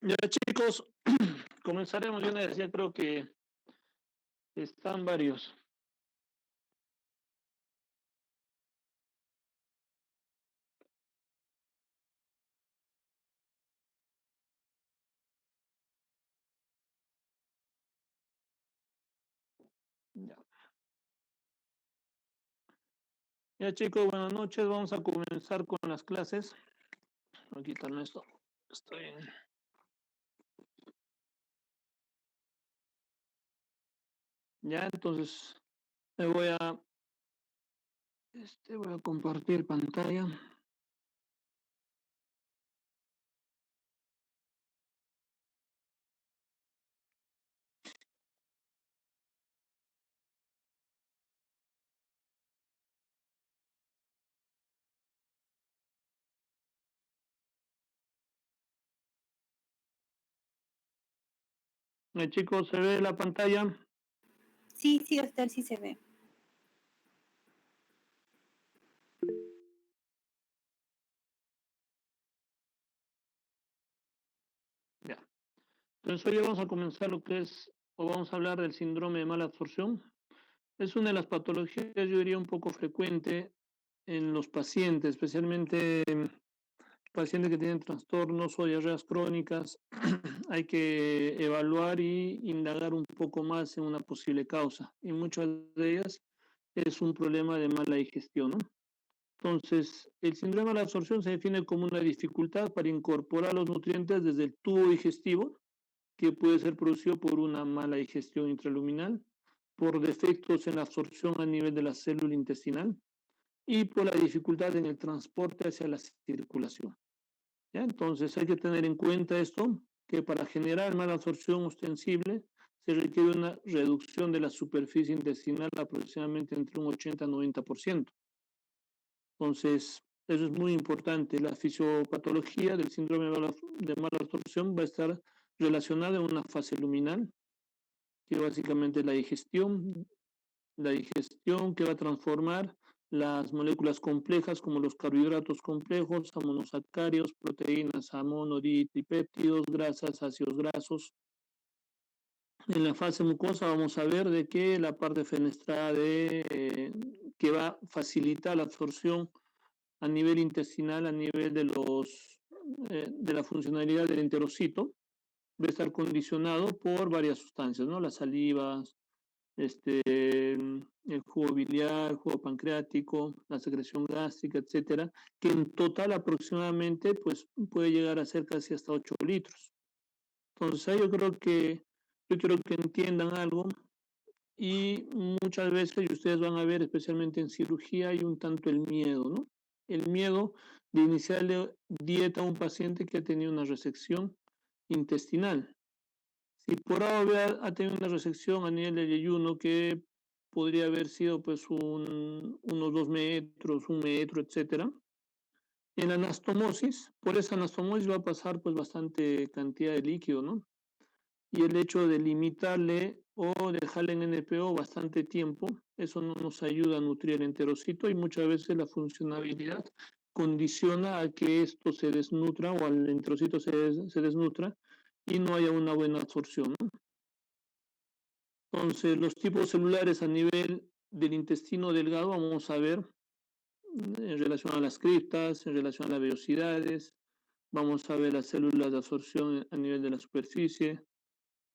Ya chicos, comenzaremos de una vez, ya creo que están varios. Ya. Ya chicos, buenas noches, vamos a comenzar con las clases. Voy a quitarme esto. Está bien. Ya, entonces me voy a compartir pantalla. Ya, chicos, ¿se ve la pantalla? Sí, sí, Oscar, sí se ve. Ya. Entonces hoy vamos a comenzar lo que es, o vamos a hablar del síndrome de mala absorción. Es una de las patologías, yo diría, un poco frecuente en los pacientes, especialmente pacientes que tienen trastornos o diarreas crónicas. Hay que evaluar y indagar un poco más en una posible causa. Y muchas de ellas es un problema de mala digestión, ¿no? Entonces, el síndrome de la absorción se define como una dificultad para incorporar los nutrientes desde el tubo digestivo, que puede ser producido por una mala digestión intraluminal, por defectos en la absorción a nivel de la célula intestinal y por la dificultad en el transporte hacia la circulación. ¿Ya? Entonces hay que tener en cuenta esto, que para generar mala absorción ostensible se requiere una reducción de la superficie intestinal aproximadamente entre un 80 y 90%. Entonces, eso es muy importante. La fisiopatología del síndrome de mala absorción va a estar relacionada en una fase luminal, que básicamente es la digestión que va a transformar las moléculas complejas como los carbohidratos complejos a monosacáridos, proteínas, a monotripéptidos, grasas, ácidos grasos. En la fase mucosa vamos a ver de que la parte fenestrada que va a facilitar la absorción a nivel intestinal, a nivel de la funcionalidad del enterocito, va a estar condicionado por varias sustancias, ¿no? Las salivas, el jugo biliar, el jugo pancreático, la secreción gástrica, etcétera, que en total aproximadamente pues, puede llegar a ser casi hasta 8 litros. Entonces, yo creo que entiendan algo y muchas veces, y ustedes van a ver, especialmente en cirugía, hay un tanto el miedo, ¿no? El miedo de iniciarle dieta a un paciente que ha tenido una resección intestinal. Si por ahora ha tenido una resección a nivel del ayuno que podría haber sido pues unos 2 metros, 1 metro, etcétera. En la anastomosis, por esa anastomosis va a pasar pues bastante cantidad de líquido, ¿no? Y el hecho de limitarle o dejarle en NPO bastante tiempo, eso no nos ayuda a nutrir el enterocito y muchas veces la funcionabilidad condiciona a que esto se desnutra o al enterocito se desnutra y no haya una buena absorción, ¿no? Entonces, los tipos celulares a nivel del intestino delgado, vamos a ver en relación a las criptas, en relación a las vellosidades, vamos a ver las células de absorción a nivel de la superficie,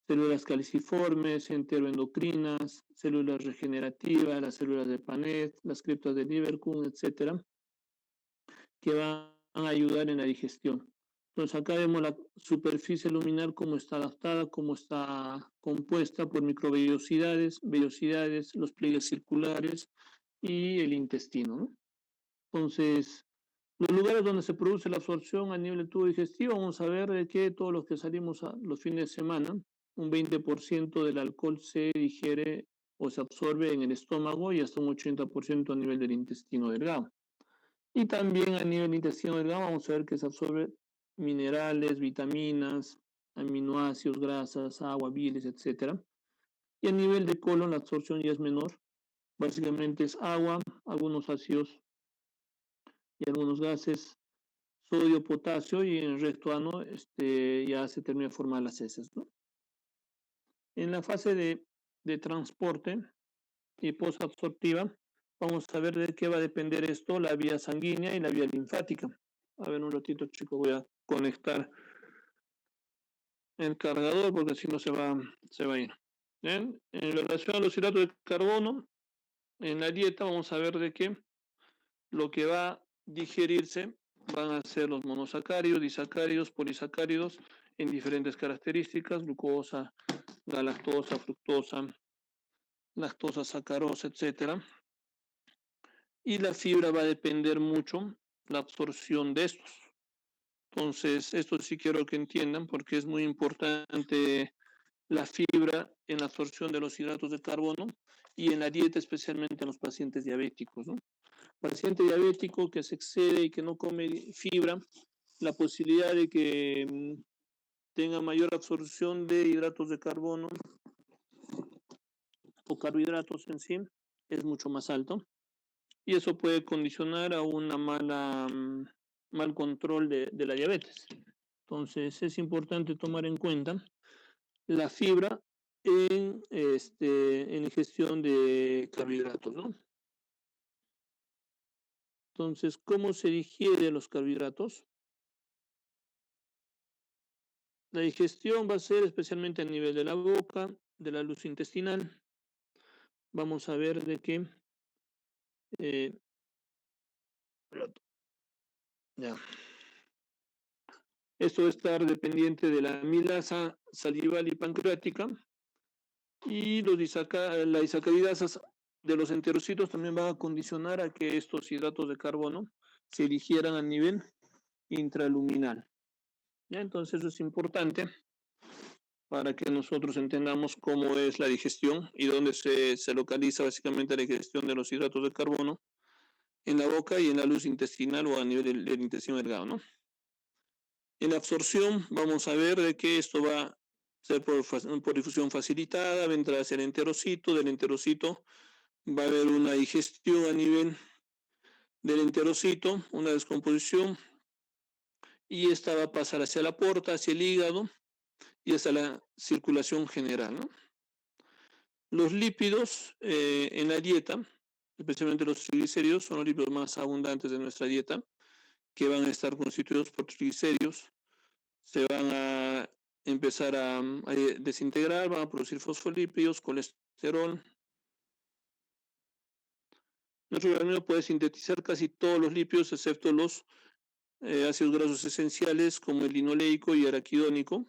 células caliciformes, enteroendocrinas, células regenerativas, las células de Panet, las criptas de Lieberkühn, etcétera, que van a ayudar en la digestión. Entonces acá vemos la superficie luminal cómo está adaptada, cómo está compuesta por microvellosidades, vellosidades, los pliegues circulares y el intestino, ¿no? Entonces, los lugares donde se produce la absorción a nivel del tubo digestivo, vamos a ver de que todos los que salimos los fines de semana, un 20% del alcohol se digiere o se absorbe en el estómago y hasta un 80% a nivel del intestino delgado. Y también a nivel intestino delgado vamos a ver que se absorbe minerales, vitaminas, aminoácidos, grasas, agua, bilis, etcétera. Y a nivel de colon la absorción ya es menor. Básicamente es agua, algunos ácidos y algunos gases sodio, potasio y en el resto ano ya se termina de formar las heces, ¿no? En la fase de transporte y posabsortiva, vamos a ver de qué va a depender esto, la vía sanguínea y la vía linfática. A ver, un ratito, chicos, voy a conectar el cargador porque si no se va a ir. ¿Bien? En relación a los hidratos de carbono, en la dieta vamos a ver de qué lo que va a digerirse van a ser los monosacáridos, disacáridos, polisacáridos en diferentes características, glucosa, galactosa, fructosa, lactosa, sacarosa, etcétera. Y la fibra va a depender mucho la absorción de estos. Entonces, esto sí quiero que entiendan porque es muy importante la fibra en la absorción de los hidratos de carbono y en la dieta, especialmente en los pacientes diabéticos, ¿no? Paciente diabético que se excede y que no come fibra, la posibilidad de que tenga mayor absorción de hidratos de carbono o carbohidratos en sí es mucho más alto y eso puede condicionar a una mal control de la diabetes. Entonces es importante tomar en cuenta la fibra en ingestión de carbohidratos, ¿no? Entonces, ¿cómo se digiere los carbohidratos? La digestión va a ser especialmente a nivel de la boca, de la luz intestinal. Vamos a ver de qué. Ya. Esto va a estar dependiente de la amilasa salival y pancreática. Y la disacaridasas de los enterocitos también van a condicionar a que estos hidratos de carbono se digieran a nivel intraluminal. ¿Ya? Entonces eso es importante para que nosotros entendamos cómo es la digestión y dónde se localiza básicamente la digestión de los hidratos de carbono en la boca y en la luz intestinal o a nivel del intestino delgado, ¿no? En la absorción vamos a ver de que esto va a ser por difusión facilitada, va a entrar hacia el enterocito, del enterocito va a haber una digestión a nivel del enterocito, una descomposición, y esta va a pasar hacia la porta, hacia el hígado y hasta la circulación general, ¿no? Los lípidos en la dieta, especialmente los triglicéridos, son los lípidos más abundantes de nuestra dieta, que van a estar constituidos por triglicéridos, se van a empezar a desintegrar, van a producir fosfolípidos, colesterol. Nuestro organismo puede sintetizar casi todos los lípidos, excepto los ácidos grasos esenciales, como el linoleico y araquidónico.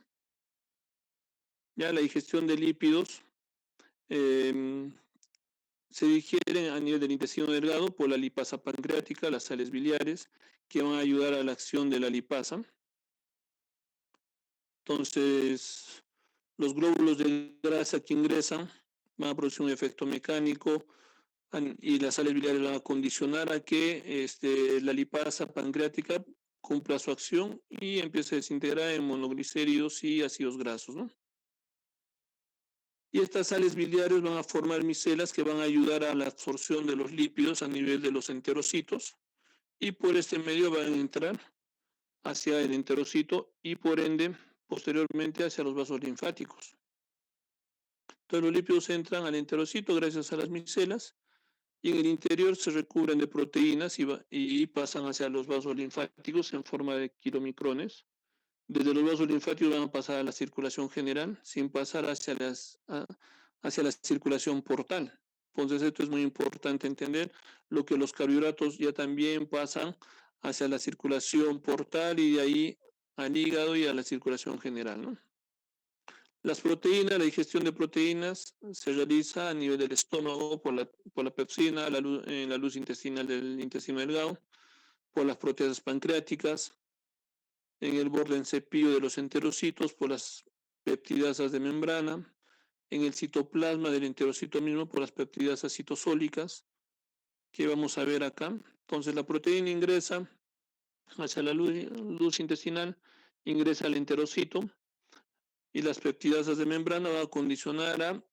Ya la digestión de lípidos se digieren a nivel del intestino delgado por la lipasa pancreática, las sales biliares, que van a ayudar a la acción de la lipasa. Entonces, los glóbulos de grasa que ingresan van a producir un efecto mecánico y las sales biliares van a condicionar a que la lipasa pancreática cumpla su acción y empiece a desintegrar en monoglicéridos y ácidos grasos, ¿no? Y estas sales biliares van a formar micelas que van a ayudar a la absorción de los lípidos a nivel de los enterocitos y por este medio van a entrar hacia el enterocito y por ende posteriormente hacia los vasos linfáticos. Entonces los lípidos entran al enterocito gracias a las micelas y en el interior se recubren de proteínas y pasan hacia los vasos linfáticos en forma de kilomicrones. Desde los vasos linfáticos van a pasar a la circulación general sin pasar hacia la circulación portal. Entonces esto es muy importante entender, lo que los carbohidratos ya también pasan hacia la circulación portal y de ahí al hígado y a la circulación general, ¿no? Las proteínas, la digestión de proteínas se realiza a nivel del estómago por la pepsina, en la luz intestinal del intestino delgado, por las proteasas pancreáticas, en el borde en cepillo de los enterocitos por las peptidasas de membrana, en el citoplasma del enterocito mismo por las peptidasas citosólicas, que vamos a ver acá. Entonces la proteína ingresa hacia la luz intestinal, ingresa al enterocito y las peptidasas de membrana van a condicionar a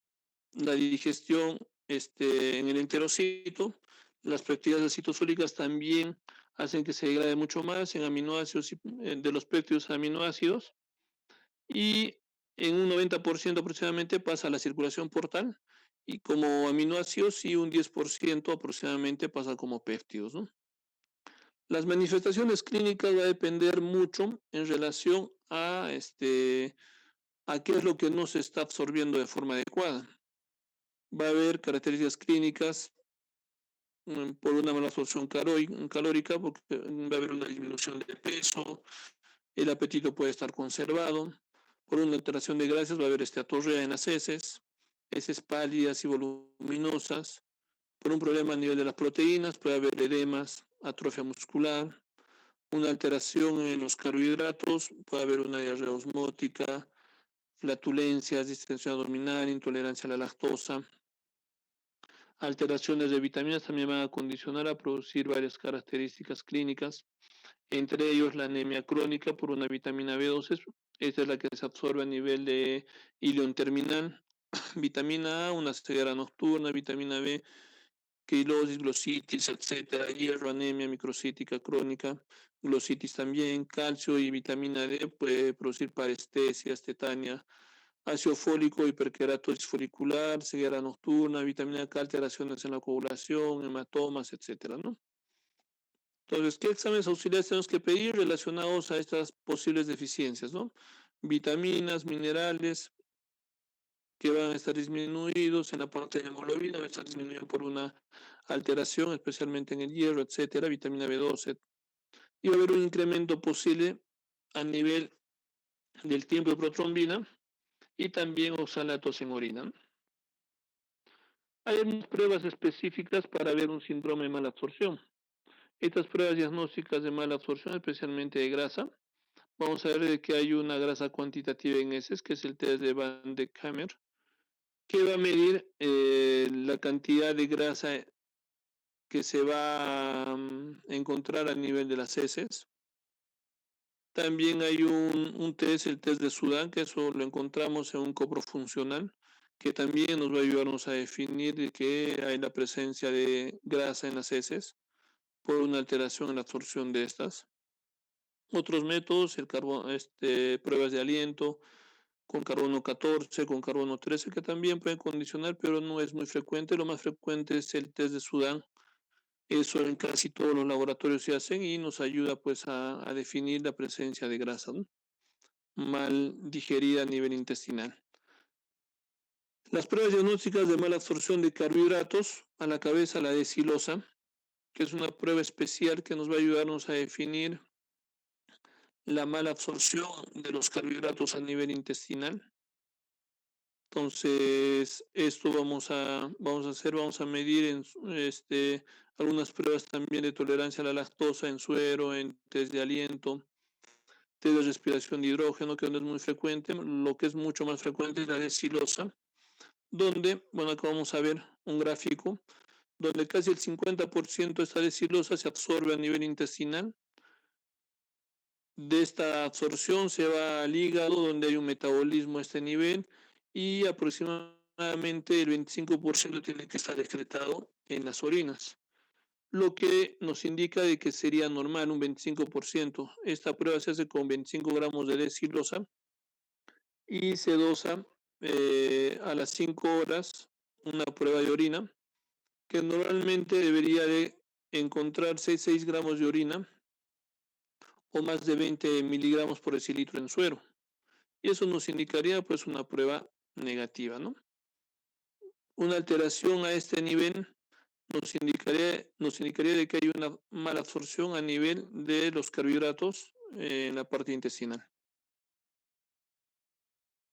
la digestión en el enterocito. Las peptidasas citosólicas también hacen que se degrade mucho más en aminoácidos de los péptidos a aminoácidos y en un 90% aproximadamente pasa a la circulación portal y como aminoácidos y un 10% aproximadamente pasa como péptidos, ¿no? Las manifestaciones clínicas va a depender mucho en relación a qué es lo que no se está absorbiendo de forma adecuada. Va a haber características clínicas por una mala absorción calórica, porque va a haber una disminución de peso, el apetito puede estar conservado, por una alteración de grasas va a haber esteatorrea en las heces pálidas y voluminosas, por un problema a nivel de las proteínas puede haber edemas, atrofia muscular, una alteración en los carbohidratos, puede haber una diarrea osmótica, flatulencias, distensión abdominal, intolerancia a la lactosa. Alteraciones de vitaminas también van a condicionar a producir varias características clínicas, entre ellos la anemia crónica por una vitamina B12, esta es la que se absorbe a nivel de ilion terminal, vitamina A, una ceguera nocturna, vitamina B, quilosis, glositis, etcétera, hierro, anemia microcítica crónica, glositis también, calcio y vitamina D puede producir parestesias, tetania, ácido fólico, hiperkeratosis folicular, ceguera nocturna, vitamina K, alteraciones en la coagulación, hematomas, etcétera, ¿no? Entonces, ¿qué exámenes auxiliares tenemos que pedir relacionados a estas posibles deficiencias, ¿no? Vitaminas, minerales que van a estar disminuidos en la parte de la hemoglobina, van a estar disminuidos por una alteración, especialmente en el hierro, etcétera, vitamina B12. Y va a haber un incremento posible a nivel del tiempo de protrombina y también oxalatos en orina, ¿no? Hay unas pruebas específicas para ver un síndrome de mala absorción. Estas pruebas diagnósticas de mala absorción, especialmente de grasa, vamos a ver que hay una grasa cuantitativa en heces, que es el test de Van de Kamer, que va a medir la cantidad de grasa que se va a encontrar a nivel de las heces. También hay un test, el test de Sudán, que eso lo encontramos en un coprofuncional, que también nos va a ayudarnos a definir de que hay la presencia de grasa en las heces por una alteración en la absorción de estas. Otros métodos, pruebas de aliento con carbono 14, con carbono 13, que también pueden condicionar, pero no es muy frecuente. Lo más frecuente es el test de Sudán. Eso en casi todos los laboratorios se hacen y nos ayuda pues a definir la presencia de grasa, ¿no? Mal digerida a nivel intestinal. Las pruebas diagnósticas de mala absorción de carbohidratos, a la cabeza la decilosa, que es una prueba especial que nos va a ayudarnos a definir la mala absorción de los carbohidratos a nivel intestinal. Entonces, esto vamos a medir en algunas pruebas también de tolerancia a la lactosa en suero, en test de aliento, test de respiración de hidrógeno, que no es muy frecuente. Lo que es mucho más frecuente es la decilosa, donde, bueno, acá vamos a ver un gráfico, donde casi el 50% de esta decilosa se absorbe a nivel intestinal. De esta absorción se va al hígado, donde hay un metabolismo a este nivel, y aproximadamente el 25% tiene que estar excretado en las orinas, lo que nos indica de que sería normal un 25%. Esta prueba se hace con 25 gramos de decilosa y se dosa a las 5 horas una prueba de orina, que normalmente debería de encontrarse 6 gramos de orina o más de 20 miligramos por decilitro en suero. Y eso nos indicaría pues una prueba negativa, ¿no? Una alteración a este nivel nos indicaría de que hay una mala absorción a nivel de los carbohidratos en la parte intestinal.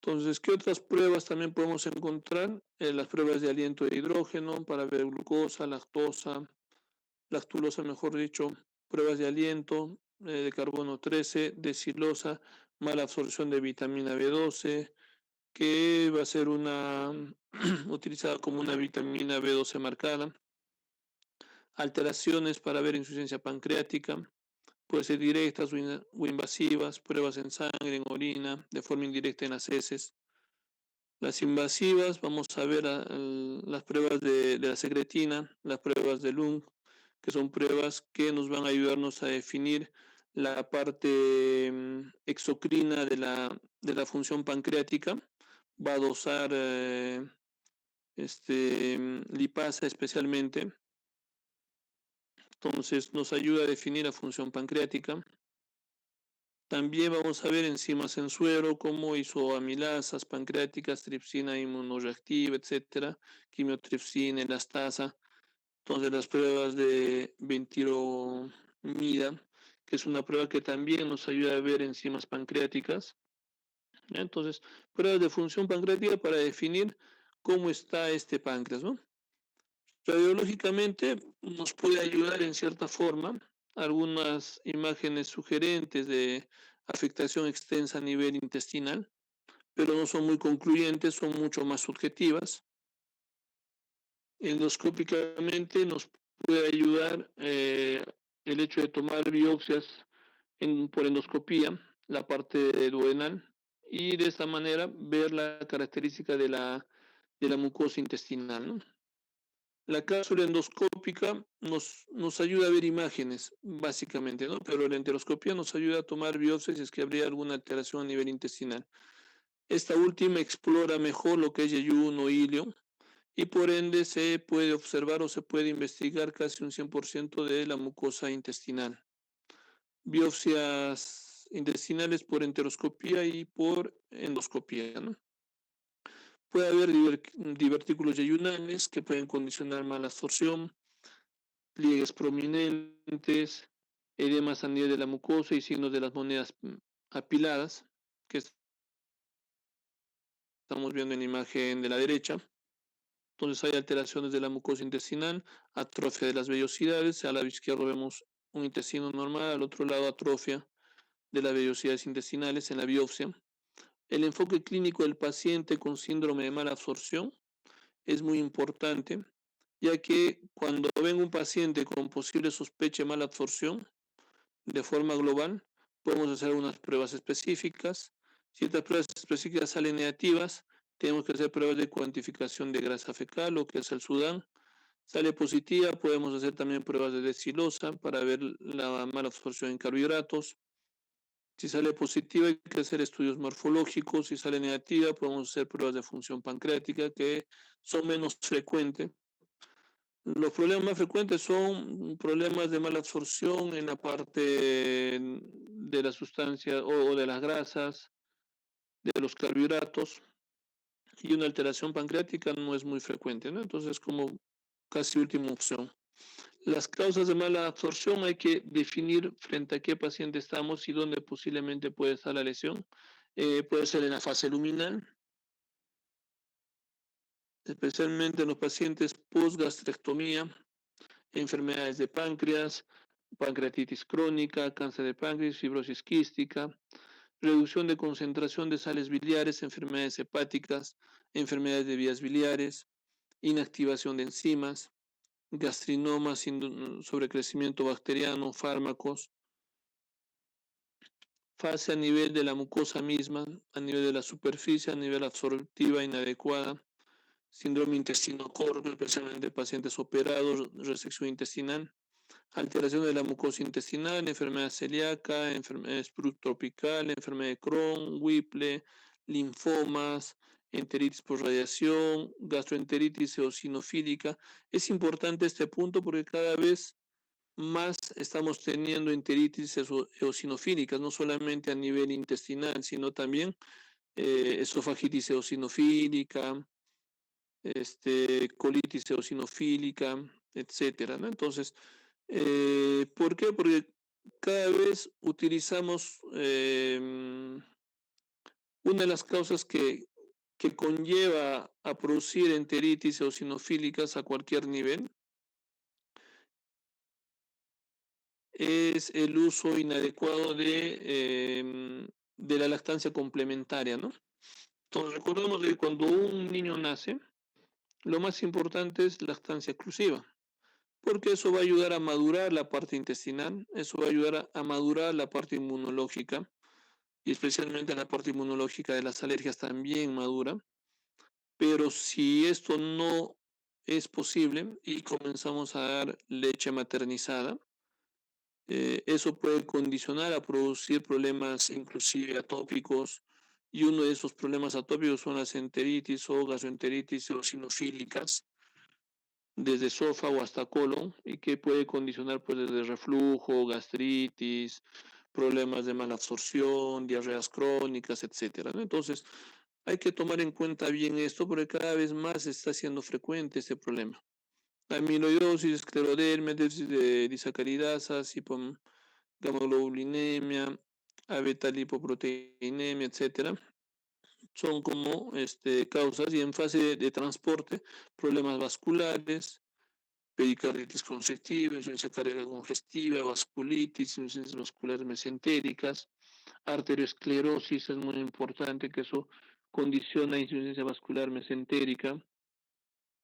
Entonces, ¿qué otras pruebas también podemos encontrar? Las pruebas de aliento de hidrógeno para ver glucosa, lactulosa, mejor dicho, pruebas de aliento de carbono 13, de silosa, mala absorción de vitamina B12, que va a ser una utilizada como una vitamina B12 marcada. Alteraciones para ver insuficiencia pancreática, puede ser directas o invasivas, pruebas en sangre, en orina, de forma indirecta en las heces. Las invasivas, vamos a ver las pruebas de la secretina, las pruebas de Lung, que son pruebas que nos van a ayudarnos a definir la parte exocrina de la función pancreática. Va a dosar lipasa especialmente. Entonces nos ayuda a definir la función pancreática. También vamos a ver enzimas en suero como isoamilasas pancreáticas, tripsina inmunoreactiva, etcétera, quimiotripsina, elastasa. Entonces las pruebas de ventiromida, que es una prueba que también nos ayuda a ver enzimas pancreáticas. Entonces, pruebas de función pancreática para definir cómo está este páncreas, ¿no? Radiológicamente nos puede ayudar en cierta forma algunas imágenes sugerentes de afectación extensa a nivel intestinal, pero no son muy concluyentes, son mucho más subjetivas. Endoscópicamente nos puede ayudar el hecho de tomar biopsias por endoscopía, la parte duodenal, y de esta manera ver la característica de la mucosa intestinal, ¿no? La cápsula endoscópica nos ayuda a ver imágenes, básicamente, ¿no? Pero la enteroscopía nos ayuda a tomar biopsias si es que habría alguna alteración a nivel intestinal. Esta última explora mejor lo que es yeyuno, ilio, y por ende se puede observar o se puede investigar casi un 100% de la mucosa intestinal. Biopsias intestinales por enteroscopía y por endoscopía, ¿no? Puede haber divertículos yeyunales que pueden condicionar mala absorción, pliegues prominentes, edemas a nivel de la mucosa y signos de las monedas apiladas, que estamos viendo en la imagen de la derecha. Entonces hay alteraciones de la mucosa intestinal, atrofia de las vellosidades. Al lado izquierdo vemos un intestino normal, al otro lado atrofia de las vellosidades intestinales en la biopsia. El enfoque clínico del paciente con síndrome de mala absorción es muy importante, ya que cuando ven un paciente con posible sospecha de mala absorción, de forma global, podemos hacer unas pruebas específicas. Si estas pruebas específicas salen negativas, tenemos que hacer pruebas de cuantificación de grasa fecal, lo que es el Sudán. Sale positiva, podemos hacer también pruebas de desilosa para ver la mala absorción en carbohidratos. Si sale positiva, hay que hacer estudios morfológicos. Si sale negativa, podemos hacer pruebas de función pancreática, que son menos frecuentes. Los problemas más frecuentes son problemas de mala absorción en la parte de la sustancia o de las grasas, de los carbohidratos, y una alteración pancreática no es muy frecuente, ¿no? Entonces, como casi última opción. Las causas de mala absorción hay que definir frente a qué paciente estamos y dónde posiblemente puede estar la lesión. Puede ser en la fase luminal, especialmente en los pacientes post-gastrectomía, enfermedades de páncreas, pancreatitis crónica, cáncer de páncreas, fibrosis quística, reducción de concentración de sales biliares, enfermedades hepáticas, enfermedades de vías biliares, inactivación de enzimas, gastrinomas, sobrecrecimiento bacteriano, fármacos, fase a nivel de la mucosa misma, a nivel de la superficie, a nivel absortiva inadecuada, síndrome intestino corto, especialmente pacientes operados, resección intestinal, alteración de la mucosa intestinal, enfermedad celíaca, enfermedad tropical, enfermedad de Crohn, Whipple, linfomas, enteritis por radiación, gastroenteritis eosinofílica. Es importante este punto porque cada vez más estamos teniendo enteritis eosinofílicas, no solamente a nivel intestinal, sino también esofagitis eosinofílica, colitis eosinofílica, etcétera, ¿no? Entonces, ¿por qué? Porque cada vez utilizamos una de las causas que conlleva a producir enteritis eosinofílicas a cualquier nivel es el uso inadecuado de la lactancia complementaria, ¿no? Entonces, recordemos que cuando un niño nace, lo más importante es lactancia exclusiva, porque eso va a ayudar a madurar la parte intestinal, eso va a ayudar a madurar la parte inmunológica, y especialmente la parte inmunológica de las alergias también madura. Pero si esto no es posible y comenzamos a dar leche maternizada. Eso puede condicionar a producir problemas inclusive atópicos y uno de esos problemas atópicos son las enteritis o gastroenteritis eosinofílicas desde esófago hasta colon y que puede condicionar pues desde reflujo, gastritis, problemas de mala absorción, diarreas crónicas, etcétera, ¿no? Entonces, hay que tomar en cuenta bien esto porque cada vez más está siendo frecuente este problema. Amiloidosis, esclerodermia, déficit de disacaridasas, gamaglobulinemia, abetalipoproteinemia, etcétera, son como causas y en fase de transporte, problemas vasculares, pericarditis congestiva, insuficiencia cardíaca congestiva, vasculitis, insuficiencias vasculares mesentéricas, arteriosclerosis es muy importante que eso condiciona insuficiencia vascular mesentérica,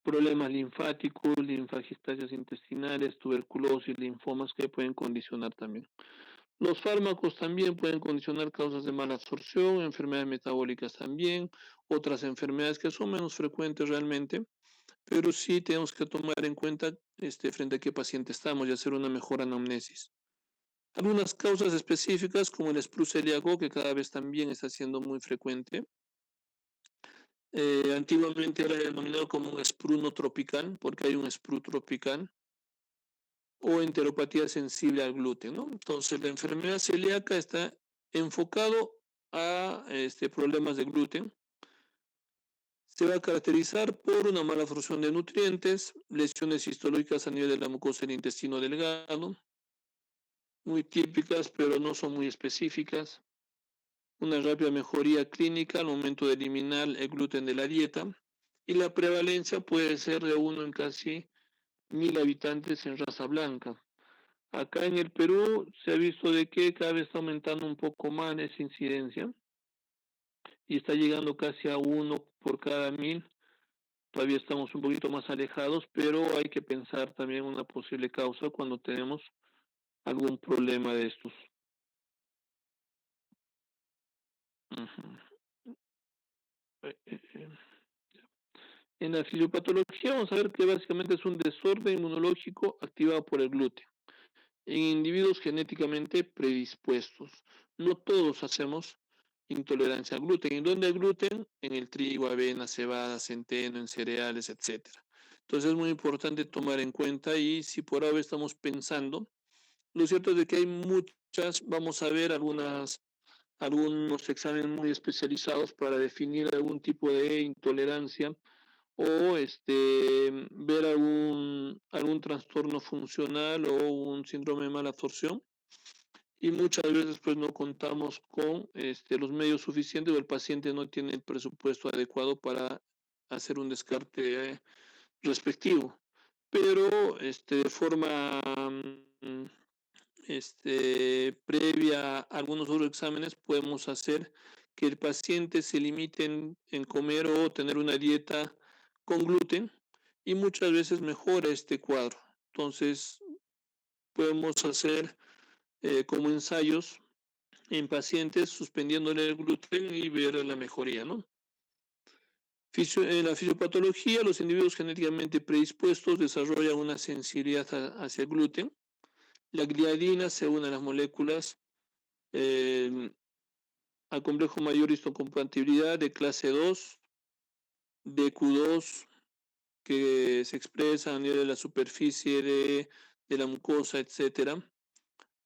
problemas linfáticos, linfangistasias intestinales, tuberculosis, linfomas que pueden condicionar también. Los fármacos también pueden condicionar causas de mala absorción, enfermedades metabólicas también, otras enfermedades que son menos frecuentes realmente, pero sí tenemos que tomar en cuenta frente a qué paciente estamos y hacer una mejor anamnesis. Algunas causas específicas como el sprue celíaco, que cada vez también está siendo muy frecuente. Antiguamente era denominado como un sprue no tropical, porque hay un sprue tropical, o enteropatía sensible al gluten, ¿no? Entonces, la enfermedad celíaca está enfocado a problemas de gluten. Se va a caracterizar por una mala absorción de nutrientes, lesiones histológicas a nivel de la mucosa del intestino delgado, muy típicas, pero no son muy específicas. Una rápida mejoría clínica al momento de eliminar el gluten de la dieta. Y la prevalencia puede ser de 1 en casi 1000 habitantes en raza blanca. Acá en el Perú se ha visto de que cada vez está aumentando un poco más esa incidencia y está llegando casi a 1 por cada 1000. Todavía estamos un poquito más alejados, pero hay que pensar también una posible causa cuando tenemos algún problema de estos. Ujú. Eh, eh, eh. En la fisiopatología vamos a ver que básicamente es un desorden inmunológico activado por el gluten en individuos genéticamente predispuestos. No todos hacemos intolerancia al gluten. ¿En dónde hay gluten? En el trigo, avena, cebada, centeno, en cereales, etcétera. Entonces es muy importante tomar en cuenta y si por ahora estamos pensando, lo cierto es de que hay muchas, vamos a ver algunos exámenes muy especializados para definir algún tipo de intolerancia o ver algún trastorno funcional o un síndrome de mala absorción y muchas veces pues no contamos con los medios suficientes o el paciente no tiene el presupuesto adecuado para hacer un descarte respectivo. Pero de forma previa a algunos otros exámenes podemos hacer que el paciente se limite en comer o tener una dieta con gluten y muchas veces mejora este cuadro. Entonces podemos hacer como ensayos en pacientes suspendiéndole el gluten y ver la mejoría, ¿no? En la fisiopatología, los individuos genéticamente predispuestos desarrollan una sensibilidad hacia el gluten. La gliadina se une a las moléculas al complejo mayor histocompatibilidad de clase 2, DQ2, que se expresa a nivel de la superficie de la mucosa, etcétera,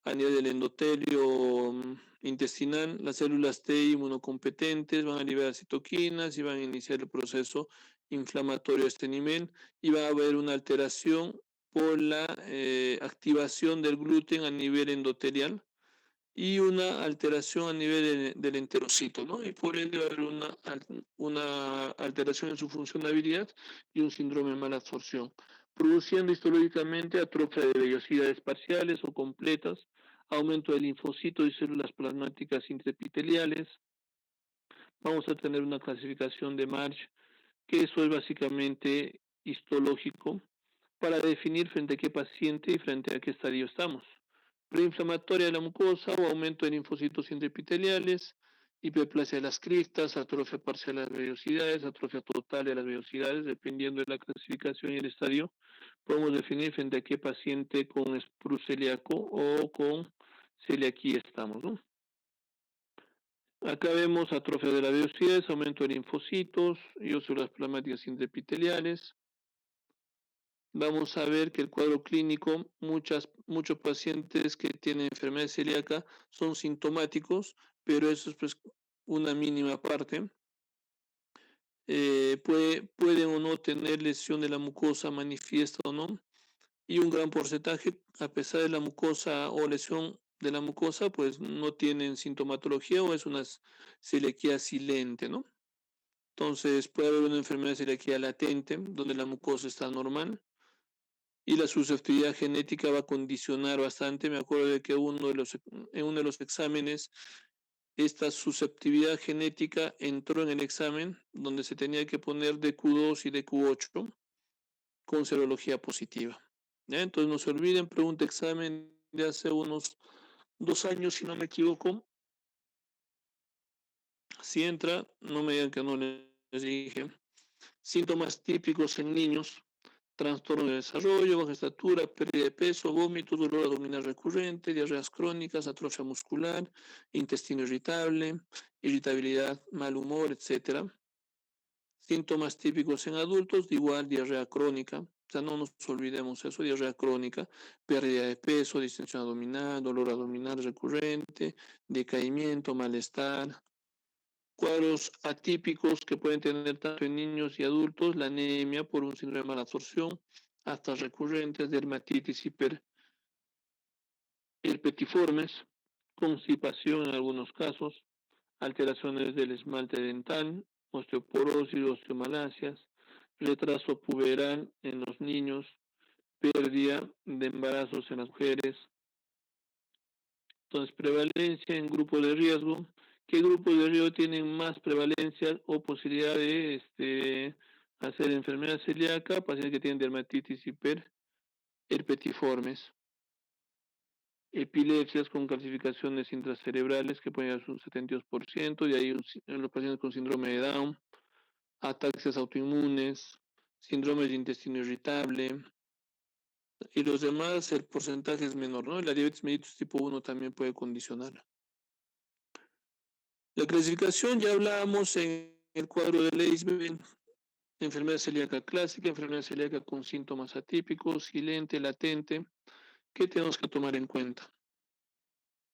a nivel del endotelio intestinal, las células T inmunocompetentes van a liberar citoquinas y van a iniciar el proceso inflamatorio a este nivel y va a haber una alteración por la activación del gluten a nivel endotelial y una alteración a nivel del enterocito, ¿no? Y por ende va a haber una alteración en su funcionabilidad y un síndrome de mala absorción, produciendo histológicamente atrofia de vellosidades parciales o completas, aumento de linfocitos y células plasmáticas intraepiteliales. Vamos a tener una clasificación de March, que eso es básicamente histológico, para definir frente a qué paciente y frente a qué estadio estamos. Preinflamatoria de la mucosa o aumento de linfocitos intraepiteliales, hiperplasia de las cristas, atrofia parcial de las vellosidades, atrofia total de las vellosidades, dependiendo de la clasificación y el estadio, podemos definir frente a qué paciente con espuru celíaco o con celiaquía estamos, ¿no? Acá vemos atrofia de las vellosidades, aumento de linfocitos y úlceras plasmáticas intraepiteliales. Vamos a ver que el cuadro clínico, muchos pacientes que tienen enfermedad celíaca son sintomáticos, pero eso es pues una mínima parte. Pueden o no tener lesión de la mucosa manifiesta o no, y un gran porcentaje, a pesar de la mucosa o lesión de la mucosa, pues no tienen sintomatología o es una celiaquía silente, ¿no? Entonces puede haber una enfermedad de celiaquía latente, donde la mucosa está normal, y la susceptibilidad genética va a condicionar bastante. Me acuerdo de que en uno de los exámenes, esta susceptibilidad genética entró en el examen donde se tenía que poner DQ2 y DQ8 con serología positiva. ¿Ya? Entonces no se olviden, pregunta examen de hace unos 2 años, si no me equivoco. Si entra, no me digan que no les dije. Síntomas típicos en niños: trastorno de desarrollo, baja estatura, pérdida de peso, vómito, dolor abdominal recurrente, diarreas crónicas, atrofia muscular, intestino irritable, irritabilidad, mal humor, etc. Síntomas típicos en adultos, igual diarrea crónica, o sea, no nos olvidemos eso, diarrea crónica, pérdida de peso, distensión abdominal, dolor abdominal recurrente, decaimiento, malestar. Cuadros atípicos que pueden tener tanto en niños y adultos: la anemia por un síndrome de malabsorción, hasta recurrentes, dermatitis herpetiformes, constipación en algunos casos, alteraciones del esmalte dental, osteoporosis, osteomalasias, retraso puberal en los niños, pérdida de embarazos en las mujeres. Entonces, prevalencia en grupos de riesgo. ¿Qué grupos de riesgo tienen más prevalencia o posibilidad de hacer enfermedad celíaca? Pacientes que tienen dermatitis herpetiformes, epilepsias con calcificaciones intracerebrales que pueden llegar a un 72%, y ahí en los pacientes con síndrome de Down, ataxias autoinmunes, síndromes de intestino irritable, y los demás el porcentaje es menor, ¿no? La diabetes mellitus tipo 1 también puede condicionar. La clasificación ya hablábamos en el cuadro de Leisberg: enfermedad celíaca clásica, enfermedad celíaca con síntomas atípicos, silente, latente. ¿Qué tenemos que tomar en cuenta?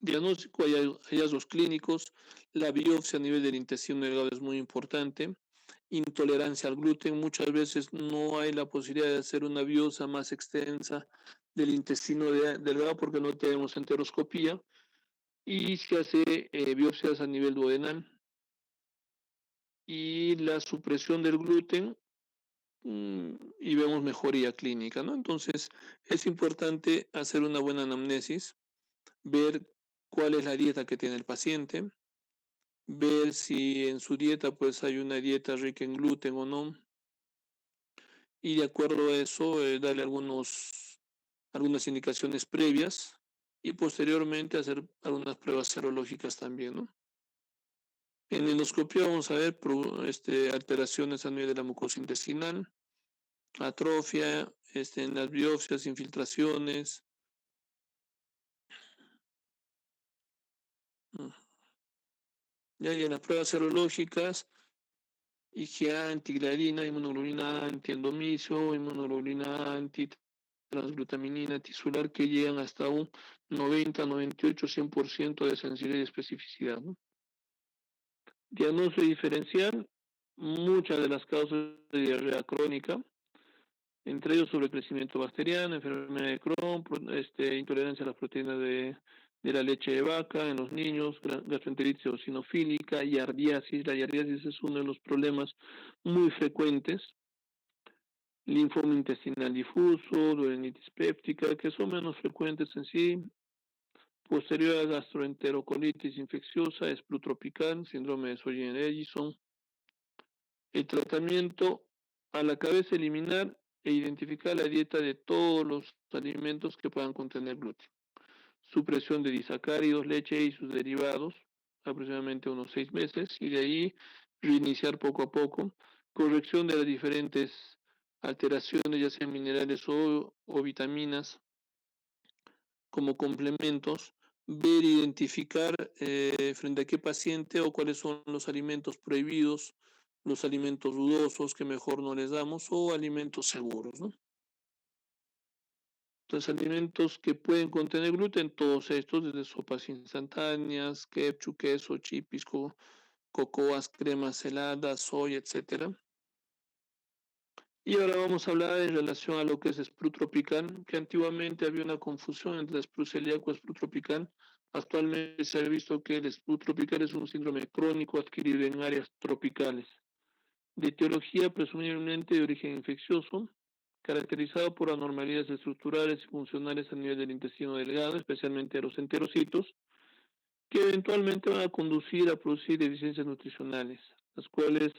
Diagnóstico, hallazgos clínicos, la biopsia a nivel del intestino delgado es muy importante. Intolerancia al gluten: muchas veces no hay la posibilidad de hacer una biopsia más extensa del intestino delgado porque no tenemos enteroscopía, y se hace biopsias a nivel duodenal. Y la supresión del gluten, y vemos mejoría clínica, ¿no? Entonces es importante hacer una buena anamnesis, ver cuál es la dieta que tiene el paciente, ver si en su dieta pues hay una dieta rica en gluten o no, y de acuerdo a eso darle algunas indicaciones previas y posteriormente hacer algunas pruebas serológicas también, ¿no? En endoscopia vamos a ver alteraciones a nivel de la mucosa intestinal, atrofia, en las biopsias, infiltraciones. Ya, y en las pruebas serológicas, IgA, antiglarina, inmunoglobulina antiendomicio, inmunoglobulina antitransglutaminina tisular, que llegan hasta un 90, 98, 100% de sensibilidad y especificidad, ¿no? Diagnóstico diferencial: muchas de las causas de diarrea crónica, entre ellos sobrecrecimiento bacteriano, enfermedad de Crohn, intolerancia a las proteínas de la leche de vaca en los niños, gastroenteritis eosinofílica, yardiasis. La yardiasis es uno de los problemas muy frecuentes, linfoma intestinal difuso, duodenitis péptica, que son menos frecuentes en sí, posterior a gastroenterocolitis infecciosa, esplu tropical, síndrome de Soyen-Ellison. El tratamiento: a la cabeza eliminar e identificar la dieta de todos los alimentos que puedan contener gluten. Supresión de disacáridos, leche y sus derivados, aproximadamente unos 6 meses y de ahí reiniciar poco a poco. Corrección de las diferentes alteraciones, ya sean minerales o vitaminas como complementos, ver, identificar frente a qué paciente o cuáles son los alimentos prohibidos, los alimentos dudosos que mejor no les damos o alimentos seguros, ¿no? Entonces, alimentos que pueden contener gluten, todos estos, desde sopas instantáneas, ketchup, queso, chipis, cocoas, cremas heladas, soya, etcétera. Y ahora vamos a hablar en relación a lo que es Sprue tropical, que antiguamente había una confusión entre Sprue celíaco y Sprue tropical. Actualmente se ha visto que el Sprue tropical es un síndrome crónico adquirido en áreas tropicales, de etiología presumiblemente de origen infeccioso, caracterizado por anormalidades estructurales y funcionales a nivel del intestino delgado, especialmente de los enterocitos, que eventualmente van a conducir a producir deficiencias nutricionales, las cuales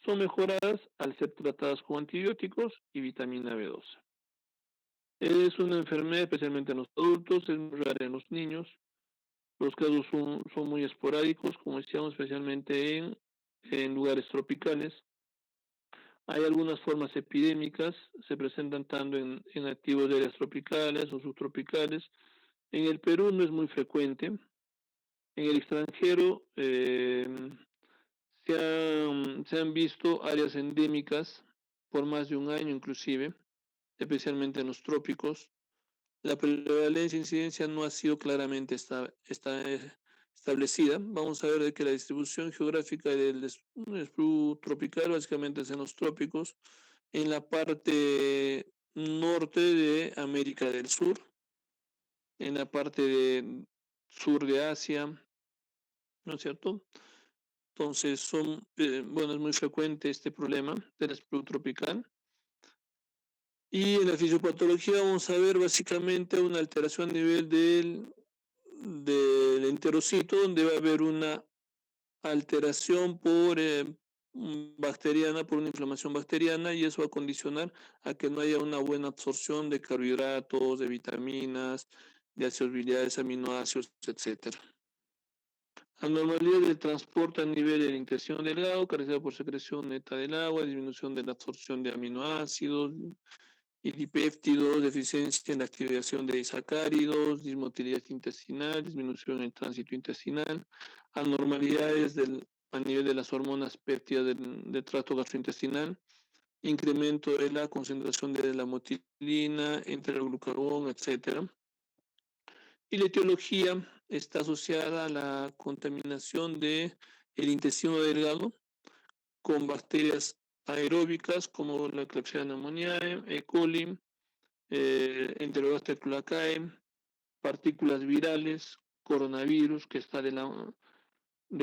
son mejoradas al ser tratadas con antibióticos y vitamina B12. Es una enfermedad especialmente en los adultos, es muy rara en los niños. Los casos son muy esporádicos, como decíamos, especialmente en lugares tropicales. Hay algunas formas epidémicas, se presentan tanto en nativos de áreas tropicales o subtropicales. En el Perú no es muy frecuente. En el extranjero se han visto áreas endémicas por más de un año inclusive, especialmente en los trópicos. La prevalencia e incidencia no ha sido claramente establecida. Vamos a ver de que la distribución geográfica del Sprue tropical básicamente es en los trópicos, en la parte norte de América del Sur, en la parte sur de Asia, ¿no es cierto? Entonces, bueno, es muy frecuente este problema del Sprue tropical. Y en la fisiopatología vamos a ver básicamente una alteración a nivel del enterocito, donde va a haber una alteración bacteriana, por una inflamación bacteriana, y eso va a condicionar a que no haya una buena absorción de carbohidratos, de vitaminas, de ácidos biliares, aminoácidos, etcétera. Anormalidad del transporte a nivel del intestino delgado, caracterizada por secreción neta del agua, disminución de la absorción de aminoácidos y dipéptidos, deficiencia en la activación de disacáridos, dismotilidad intestinal, disminución en el tránsito intestinal, anormalidades a nivel de las hormonas péptidas del tracto gastrointestinal, incremento de la concentración de la motilina, enteroglucagón, etc. Y la etiología está asociada a la contaminación del intestino delgado con bacterias aeróbicas como la Klebsiella pneumoniae, E. coli, Enterobacter cloacae, partículas virales, coronavirus, que está de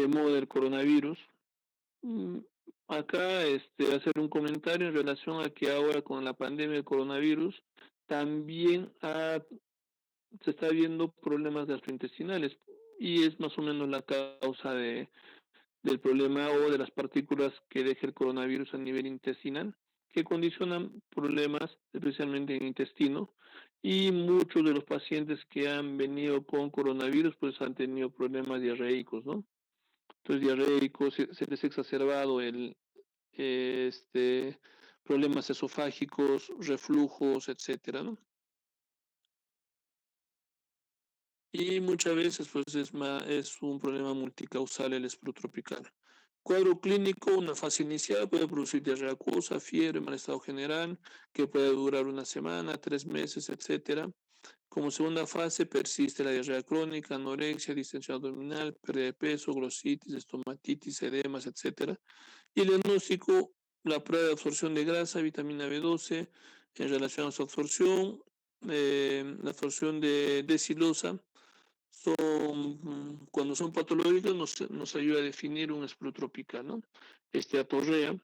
moda el coronavirus. Mm, Acá hacer un comentario en relación a que ahora con la pandemia del coronavirus también se está viendo problemas gastrointestinales y es más o menos la causa del problema o de las partículas que deja el coronavirus a nivel intestinal, que condicionan problemas especialmente en el intestino, y muchos de los pacientes que han venido con coronavirus pues han tenido problemas diarreicos, ¿no? Entonces diarreicos, se les ha exacerbado este, problemas esofágicos, reflujos, etcétera, ¿no? Y muchas veces pues es un problema multicausal el Sprue tropical. Cuadro clínico, una fase inicial puede producir diarrea acuosa, fiebre, mal estado general, que puede durar una semana, 3 meses, etcétera. Como segunda fase persiste la diarrea crónica, anorexia, distensión abdominal, pérdida de peso, glositis, estomatitis, edemas, etcétera. Y el diagnóstico, la prueba de absorción de grasa, vitamina B12, en relación a su absorción, la absorción de silosa, cuando son patológicos nos ayuda a definir un Sprue tropical, ¿no? Atorrea,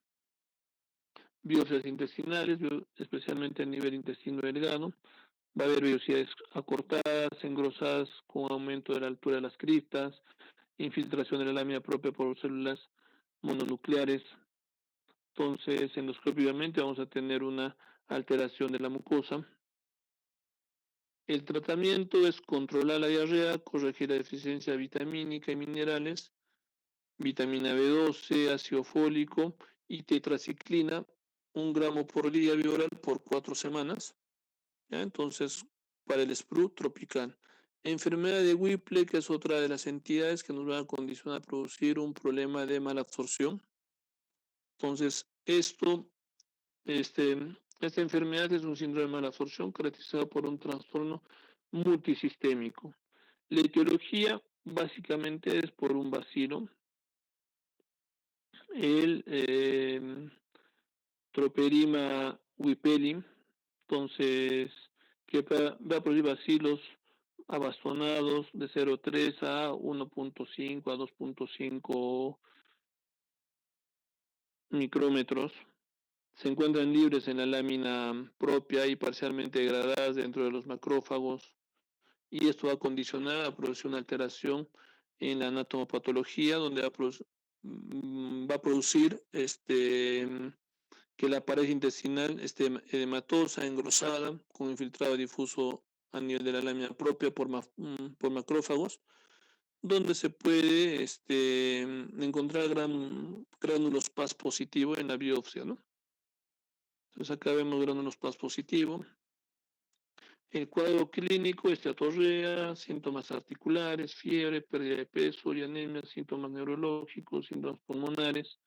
biopsias intestinales, especialmente a nivel intestino delgado, va a haber vellosidades acortadas, engrosadas con aumento de la altura de las criptas, infiltración de la lámina propia por células mononucleares. Entonces, endoscópicamente vamos a tener una alteración de la mucosa. El tratamiento es controlar la diarrea, corregir la deficiencia vitamínica y minerales, vitamina B12, ácido fólico y tetraciclina, 1 gramo por día vía oral por 4 semanas. ¿Ya? Entonces, para el sprue tropical. Enfermedad de Whipple, que es otra de las entidades que nos van a condicionar a producir un problema de mala absorción. Entonces, este, esta enfermedad es un síndrome de mala absorción caracterizado por un trastorno multisistémico. La etiología básicamente es por un bacilo, el Troperima whippeli, entonces que va a producir bacilos abastonados de 0,3 a 1,5 a 2,5 micrómetros. Se encuentran libres en la lámina propia y parcialmente degradadas dentro de los macrófagos, y esto va a condicionar a producir una alteración en la anatomopatología, donde va a producir que la pared intestinal esté edematosa, engrosada, con infiltrado difuso a nivel de la lámina propia por macrófagos, donde se puede encontrar gránulos Paz positivo en la biopsia, ¿no? Entonces acá vemos gránulos Paz positivo. El cuadro clínico es esteatorrea, síntomas articulares, fiebre, pérdida de peso y anemia, síntomas neurológicos, síntomas pulmonares,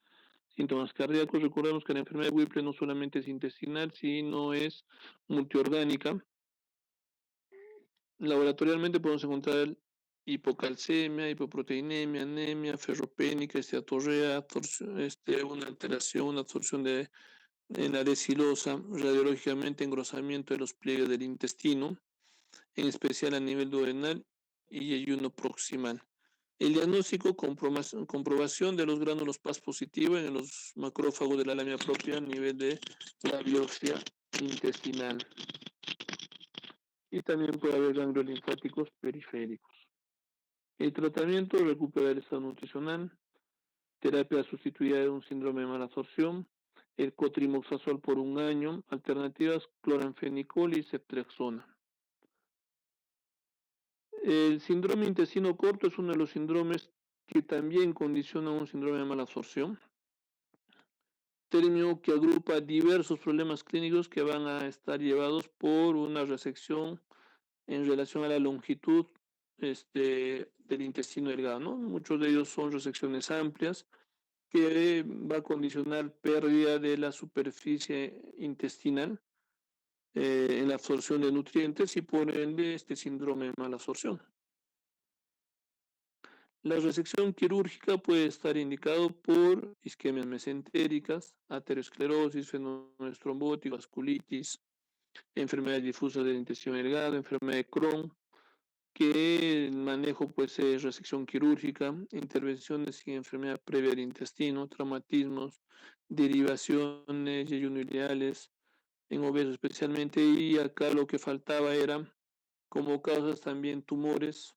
síntomas cardíacos. Recordemos que la enfermedad de Whipple no solamente es intestinal, sino es multiorgánica. Laboratorialmente podemos encontrar hipocalcemia, hipoproteinemia, anemia, ferropénica, esteatorrea, una alteración, una absorción en la decilosa, radiológicamente engrosamiento de los pliegues del intestino, en especial a nivel duodenal y ayuno proximal. El diagnóstico, comprobación de los gránulos Paz positivo en los macrófagos de la lámina propia a nivel de la biopsia intestinal. Y también puede haber ganglios linfáticos periféricos. El tratamiento recupera el estado nutricional, terapia sustituida de un síndrome de mala absorción, el cotrimoxazol por 1 año, alternativas cloranfenicol y ceftriaxona. El síndrome intestino corto es uno de los síndromes que también condiciona un síndrome de mala absorción, término que agrupa diversos problemas clínicos que van a estar llevados por una resección en relación a la longitud del intestino delgado, ¿no? Muchos de ellos son resecciones amplias que va a condicionar pérdida de la superficie intestinal en la absorción de nutrientes y por ende este síndrome de mala absorción. La resección quirúrgica puede estar indicado por isquemias mesentéricas, aterosclerosis, fenómenos trombóticos, vasculitis, enfermedades difusas del intestino delgado, enfermedad de Crohn, que el manejo puede ser resección quirúrgica, intervenciones y enfermedad previa del intestino, traumatismos, derivaciones y ayuno ileales en obesos especialmente, y acá lo que faltaba era como causas también tumores.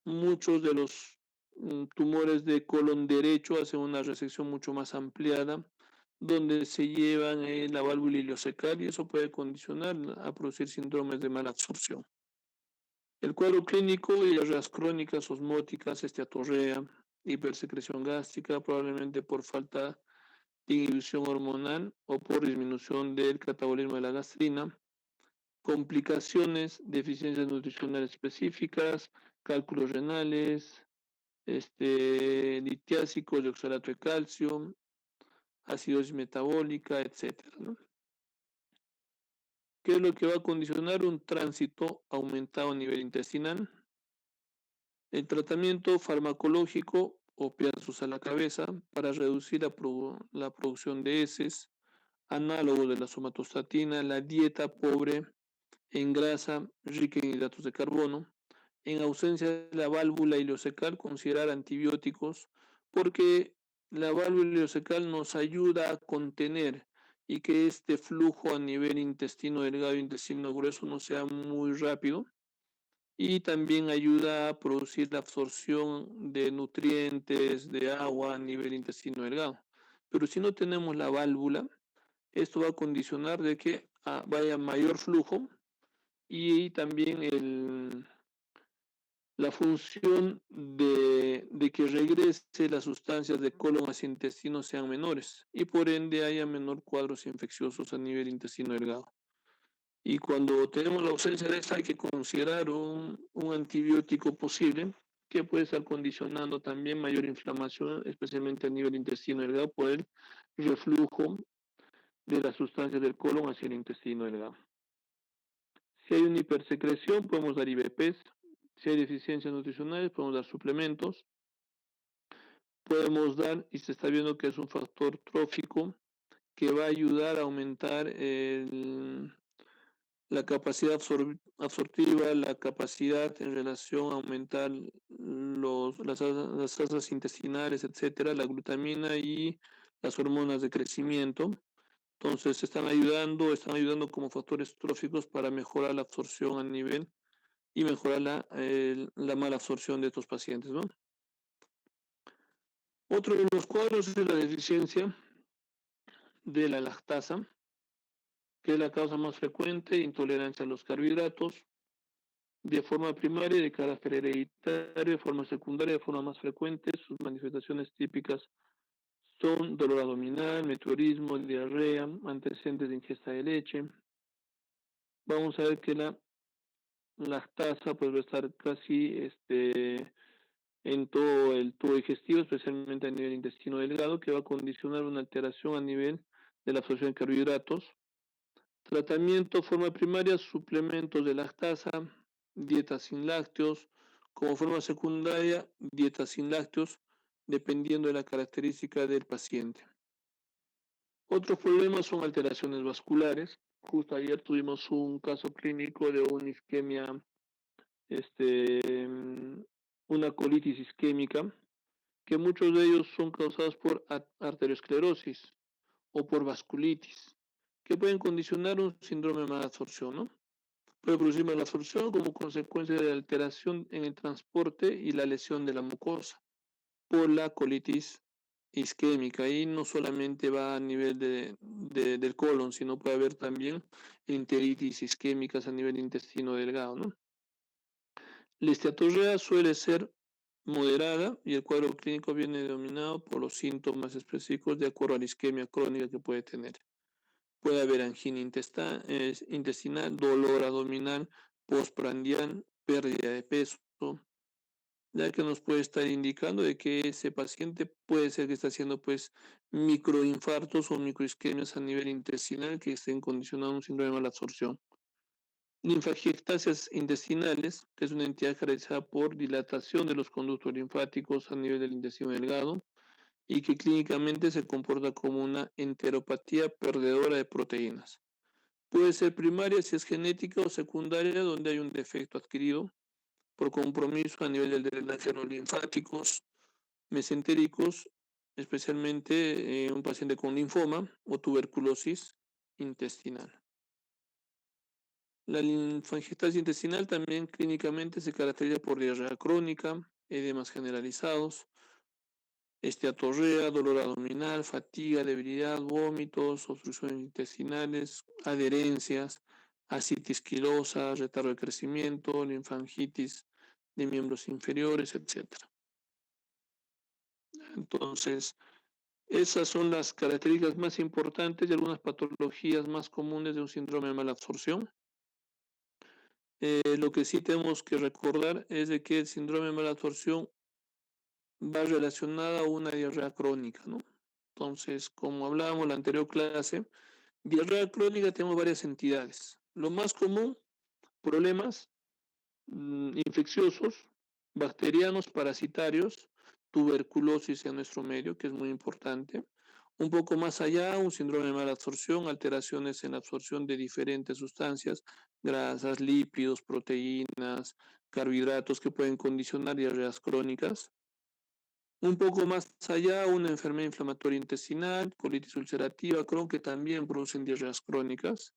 Muchos de los tumores de colon derecho hacen una resección mucho más ampliada, donde se llevan la válvula ileocecal y eso puede condicionar a producir síndromes de mala absorción. El cuadro clínico y diarreas crónicas, osmóticas, esteatorrea, hipersecreción gástrica, probablemente por falta de inhibición hormonal o por disminución del catabolismo de la gastrina, complicaciones, deficiencias nutricionales específicas, cálculos renales, litiásicos de oxalato de calcio, acidosis metabólica, etcétera, ¿no? ¿Qué es lo que va a condicionar un tránsito aumentado a nivel intestinal? El tratamiento farmacológico o piazos a la cabeza para reducir la producción de heces, análogo de la somatostatina, la dieta pobre en grasa, rica en hidratos de carbono. En ausencia de la válvula ileocecal, considerar antibióticos, porque la válvula ileocecal nos ayuda a contener y que este flujo a nivel intestino delgado e intestino grueso no sea muy rápido, y también ayuda a producir la absorción de nutrientes, de agua a nivel intestino delgado. Pero si no tenemos la válvula, esto va a condicionar de que vaya mayor flujo y también La función de que regrese las sustancias de colon hacia intestino sean menores y por ende haya menor cuadros infecciosos a nivel intestino delgado. Y cuando tenemos la ausencia de esta hay que considerar un antibiótico posible que puede estar condicionando también mayor inflamación, especialmente a nivel intestino delgado, por el reflujo de las sustancias del colon hacia el intestino delgado. Si hay una hipersecreción, podemos dar IBPs. Si hay deficiencias nutricionales, podemos dar suplementos. Podemos dar, y se está viendo que es un factor trófico que va a ayudar a aumentar la capacidad absortiva, la capacidad en relación a aumentar las tasas intestinales, etcétera, la glutamina y las hormonas de crecimiento. Entonces están ayudando como factores tróficos para mejorar la absorción a nivel y mejorar la mala absorción de estos pacientes, ¿no? Otro de los cuadros es la deficiencia de la lactasa, que es la causa más frecuente, intolerancia a los carbohidratos, de forma primaria y de carácter hereditario, de forma secundaria, de forma más frecuente. Sus manifestaciones típicas son dolor abdominal, meteorismo, diarrea, antecedentes de ingesta de leche. Vamos a ver que la lactasa pues, va a estar casi en todo el tubo digestivo, especialmente a nivel intestino delgado, que va a condicionar una alteración a nivel de la absorción de carbohidratos. Tratamiento, forma primaria, suplementos de lactasa, dieta sin lácteos. Como forma secundaria, dieta sin lácteos, dependiendo de la característica del paciente. Otros problemas son alteraciones vasculares. Justo ayer tuvimos un caso clínico de una isquemia, una colitis isquémica, que muchos de ellos son causados por arteriosclerosis o por vasculitis, que pueden condicionar un síndrome de malabsorción, ¿no? Puede producir malabsorción como consecuencia de la alteración en el transporte y la lesión de la mucosa por la colitis isquémica. Y no solamente va a nivel del colon, sino puede haber también enteritis isquémicas a nivel intestino delgado, ¿no? La esteatorrea suele ser moderada y el cuadro clínico viene dominado por los síntomas específicos de acuerdo a la isquemia crónica que puede tener. Puede haber angina intestinal, dolor abdominal, postprandial, pérdida de peso, ya que nos puede estar indicando de que ese paciente puede ser que está haciendo pues microinfartos o microisquemias a nivel intestinal que estén condicionando un síndrome de malabsorción. Linfagiectasias intestinales, que es una entidad caracterizada por dilatación de los conductos linfáticos a nivel del intestino delgado y que clínicamente se comporta como una enteropatía perdedora de proteínas. Puede ser primaria si es genética o secundaria donde hay un defecto adquirido por compromiso a nivel del drenaje de los linfáticos mesentéricos, especialmente un paciente con linfoma o tuberculosis intestinal. La linfangiectasia intestinal también clínicamente se caracteriza por diarrea crónica, edemas generalizados, esteatorrea, dolor abdominal, fatiga, debilidad, vómitos, obstrucciones intestinales, adherencias, ascitis quilosa, retardo de crecimiento, linfangitis de miembros inferiores, etc. Entonces, esas son las características más importantes y algunas patologías más comunes de un síndrome de malabsorción. Lo que sí tenemos que recordar es de que el síndrome de malabsorción va relacionada a una diarrea crónica, ¿no? Entonces, como hablábamos en la anterior clase, diarrea crónica tenemos varias entidades. Lo más común, problemas infecciosos, bacterianos, parasitarios, tuberculosis en nuestro medio, que es muy importante. Un poco más allá, un síndrome de mala absorción, alteraciones en la absorción de diferentes sustancias, grasas, lípidos, proteínas, carbohidratos que pueden condicionar diarreas crónicas. Un poco más allá, una enfermedad inflamatoria intestinal, colitis ulcerativa, Crohn, que también producen diarreas crónicas.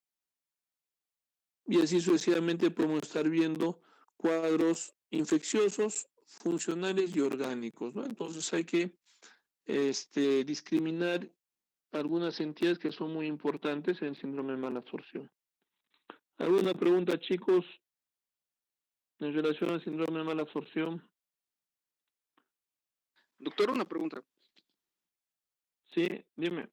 Y así sucesivamente podemos estar viendo cuadros infecciosos, funcionales y orgánicos, ¿no? Entonces hay que discriminar algunas entidades que son muy importantes en el síndrome de mala absorción. ¿Alguna pregunta, chicos? En relación al síndrome de mala absorción, Doctor, una pregunta. sí, dime.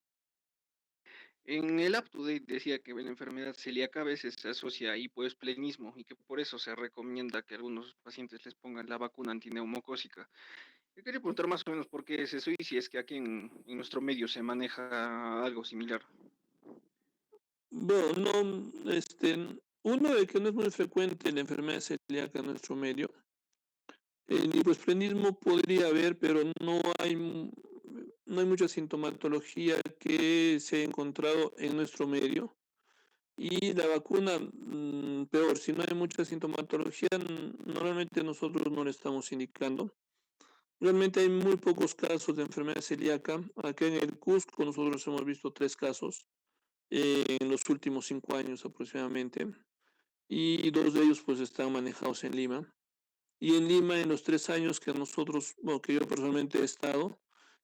En el UpToDate decía que la enfermedad celíaca a veces se asocia a hipoesplenismo y que por eso se recomienda que a algunos pacientes les pongan la vacuna antineumocócica. Yo quería preguntar más o menos por qué es eso y si es que aquí en nuestro medio se maneja algo similar. Bueno, no, uno de que no es muy frecuente la enfermedad celíaca en nuestro medio. El hipoesplenismo podría haber, pero no hay mucha sintomatología que se haya encontrado en nuestro medio. Y la vacuna, peor, si no hay mucha sintomatología, normalmente nosotros no le estamos indicando. Realmente hay muy pocos casos de enfermedad celíaca. Acá en el Cusco nosotros hemos visto 3 casos en los últimos 5 años aproximadamente. Y 2 de ellos pues están manejados en Lima. Y en Lima, en los 3 años que nosotros, bueno, que yo personalmente he estado,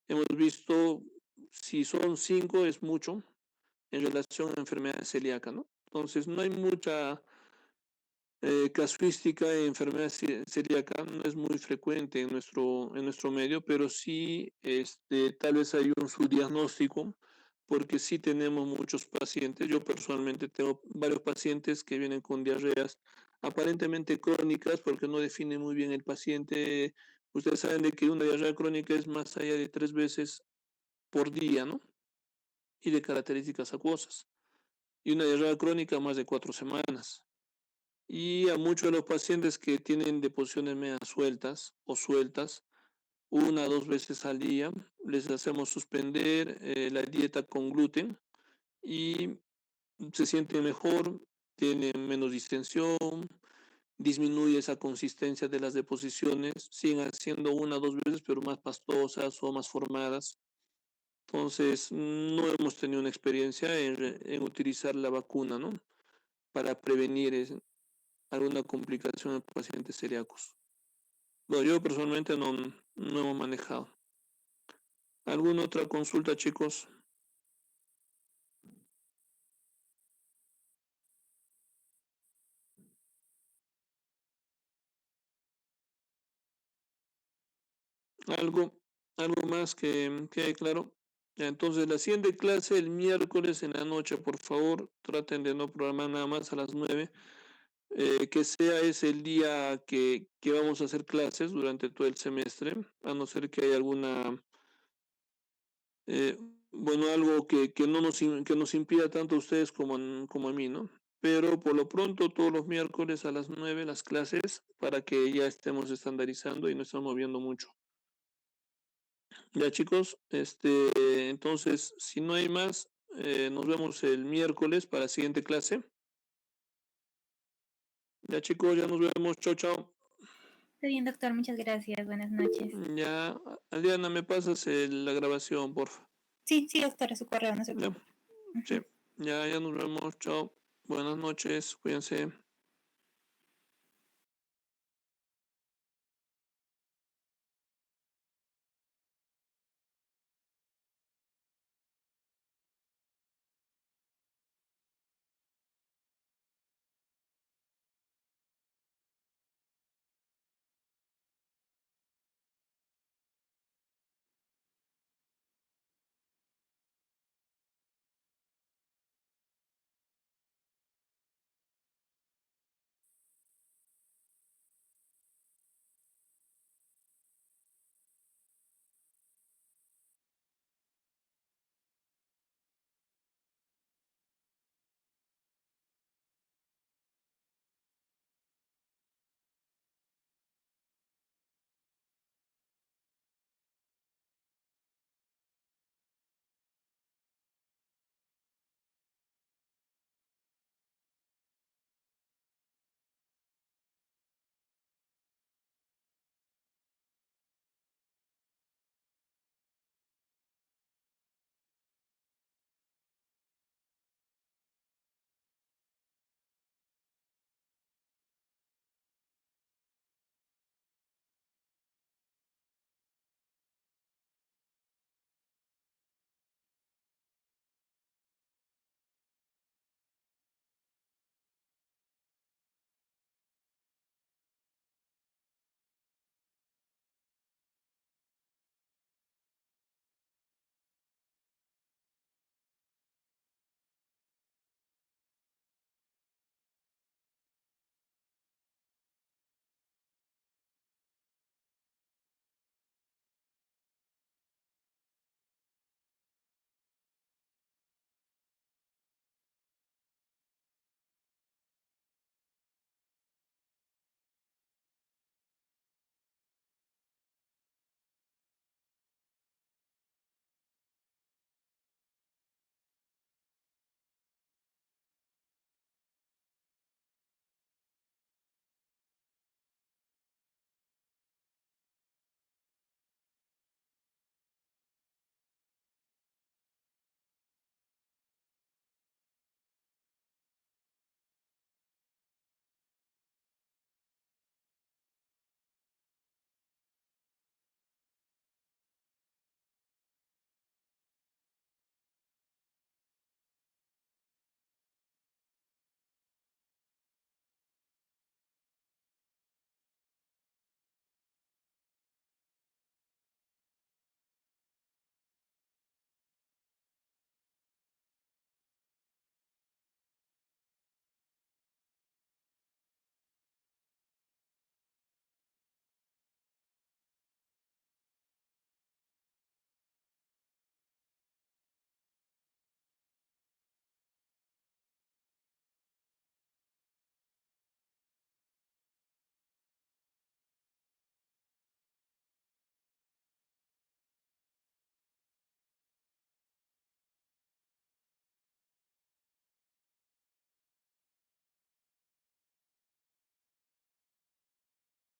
hemos visto, si son 5 es mucho en relación a enfermedad celíaca, ¿no? Entonces, no hay mucha casuística de enfermedad celíaca, no es muy frecuente en nuestro medio, pero sí, tal vez hay un subdiagnóstico, porque sí tenemos muchos pacientes. Yo personalmente tengo varios pacientes que vienen con diarreas aparentemente crónicas, porque no define muy bien el paciente. Ustedes saben de que una diarrea crónica es más allá de 3 veces por día, ¿no? Y de características acuosas. Y una diarrea crónica más de 4 semanas. Y a muchos de los pacientes que tienen deposiciones medias sueltas o sueltas, 1 o 2 veces al día, les hacemos suspender la dieta con gluten y se sienten mejor, tienen menos distensión, disminuye esa consistencia de las deposiciones, siguen haciendo 1 o 2 veces, pero más pastosas o más formadas. Entonces, no hemos tenido una experiencia en utilizar la vacuna, ¿no? Para prevenir alguna complicación en pacientes celíacos. Bueno, yo personalmente no hemos manejado. ¿Alguna otra consulta, chicos? ¿Algo, algo más que quede claro? Ya, entonces, la siguiente clase el miércoles en la noche, por favor, traten de no programar nada más a las 9. Que sea ese el día que vamos a hacer clases durante todo el semestre, a no ser que haya alguna, eh, bueno, algo que no que nos impida tanto a ustedes como a mí, ¿no? Pero por lo pronto, todos los miércoles a las 9 las clases para que ya estemos estandarizando y no estamos moviendo mucho. Ya, chicos, entonces, si no hay más, nos vemos el miércoles para la siguiente clase. Ya, chicos, ya nos vemos. Chao, chao. Está bien, doctor, muchas gracias. Buenas noches. Ya, Adriana, me pasas la grabación, porfa. Sí, sí, doctor, a su correo, no se Ya, preocupe. sí, ya nos vemos. Chao. Buenas noches, cuídense.